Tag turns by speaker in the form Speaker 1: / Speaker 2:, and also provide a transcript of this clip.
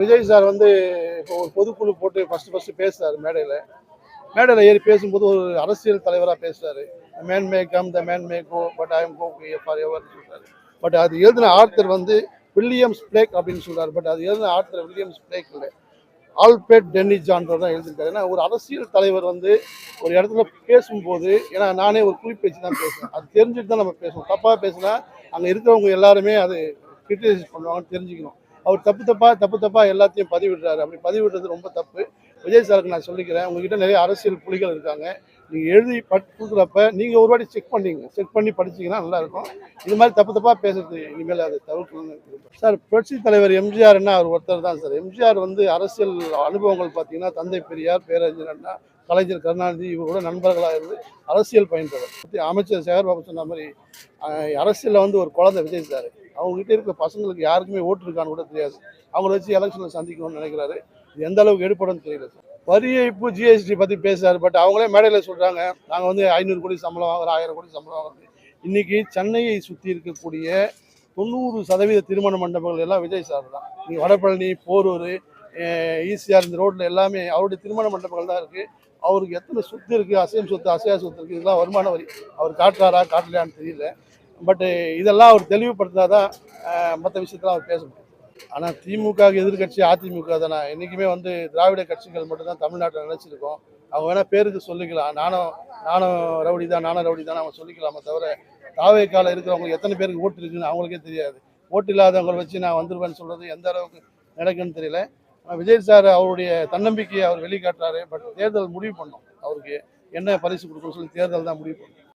Speaker 1: Vijay sir வந்து இப்போ ஒரு பொதுக்குழு போட்டு ஃபர்ஸ்ட் பேசுறாரு மேடையில் ஏறி பேசும்போது ஒரு அரசியல் தலைவராக பேசுறாரு. Man may come the man may go but I am go for ever சொல்றாரு. பட் அது எழுதின ஆர்த்தர் வந்து வில்லியம்ஸ் பிளேக் அப்படின்னு சொல்றாரு. பட் அது எழுதின ஆர்த்தர் வில்லியம்ஸ் பிளேக் இல்லை, ஆல்பிரட் டென்னி ஜான்றவர் தான் எழுதியிருக்காரு. ஏன்னா ஒரு அரசியல் தலைவர் வந்து ஒரு இடத்துல பேசும்போது, ஏன்னா நானே ஒரு குறிப்பேச்சு தான் பேசுவேன், அது தெரிஞ்சுட்டு தான் நம்ம பேசணும். தப்பாக பேசினா அங்கே இருக்கிறவங்க எல்லாருமே அது கிரிட்டிசைஸ் பண்ணுவாங்கன்னு தெரிஞ்சுக்கணும். அவர் தப்பு தப்பா எல்லாத்தையும் பதிவிடுறாரு. அப்படி பதிவிடுறது ரொம்ப தப்பு. விஜய் சாருக்கு நான் சொல்லிக்கிறேன், உங்ககிட்ட நிறைய அரசியல் புலிகள் இருக்காங்க. நீங்கள் எழுதி கொடுக்குறப்ப நீங்கள் ஒரு வாட்டி செக் பண்ணி படிச்சீங்கன்னா நல்லா இருக்கும். இது மாதிரி தப்பா பேசுறது இனிமேல் அதை தவிர்க்கணும்னு சார். புரட்சி தலைவர் எம்ஜிஆர்னா அவர் ஒருத்தர் தான் சார். எம்ஜிஆர் வந்து அரசியல் அனுபவங்கள் பார்த்தீங்கன்னா தந்தை பெரியார், பேரறிஞர் அண்ணா, கலைஞர் கருணாநிதி இவரோட நண்பர்களாக இருந்து அரசியல் பயின்றவர். அமைச்சர் சேகர்பாபு சொன்ன மாதிரி அரசியலில் வந்து ஒரு குழந்தை விஜய் சார். அவங்ககிட்ட இருக்க பசங்களுக்கு யாருக்குமே ஓட்டு இருக்கான்னு கூட தெரியாது. அவங்கள வச்சு எலெக்ஷனில் சந்திக்கணும்னு நினைக்கிறாரு. இது எந்த அளவுக்கு எடுப்படும் தெரியல சார். வரி ஏய்ப்பு ஜிஎஸ்டி பற்றி பேசுறாரு. பட் அவங்களே மேடையில் சொல்கிறாங்க, நாங்கள் வந்து 500 கோடி சம்பளம் வாங்குறோம், 1000 கோடி சம்பளம் வாங்குறோம். இன்னைக்கு சென்னையை சுற்றி இருக்கக்கூடிய 90% திருமண மண்டபங்கள் எல்லாம் விஜய் சார் தான். நீங்கள் வடபழனி, போரூர், ஈசிஆர் இந்த ரோட்டில் எல்லாமே அவருடைய திருமண மண்டபங்கள் தான் இருக்குது. அவருக்கு எத்தனை சொத்து இருக்குது, அசையும் சொத்து அசையா சொத்து இருக்குது, இதெல்லாம் வருமான வரி அவர் காட்டுறாரா காட்டலையான்னு தெரியல. பட் இதெல்லாம் அவர் தெளிவுபடுத்தினாதான் மற்ற விஷயத்தெல்லாம் அவர் பேச முடியும். ஆனால் திமுக எதிர்கட்சி அதிமுக தானே. என்றைக்குமே வந்து திராவிட கட்சிகள் மட்டும்தான் தமிழ்நாட்டில் நினைச்சிருக்கோம். அவங்க வேணால் பேருக்கு சொல்லிக்கலாம், நானும் ரவுடி தான் அவங்க சொல்லிக்கலாமே தவிர, தாவேக்கால இருக்கிறவங்க எத்தனை பேருக்கு ஓட்டு இருக்குன்னு அவங்களுக்கே தெரியாது. ஓட்டு இல்லாதவங்களை வச்சு நான் வந்துடுவேன்னு சொல்கிறது எந்த அளவுக்கு நடக்குன்னு தெரியல. ஆனால் விஜய் சார் அவருடைய தன்னம்பிக்கையை அவர் வெளிக்காட்டுறாரு. பட் தேர்தல் முடிவு பண்ணோம், அவருக்கு என்ன பரிசு கொடுக்கணும்னு சொல்லி தேர்தல் தான் முடிவு பண்ணும்.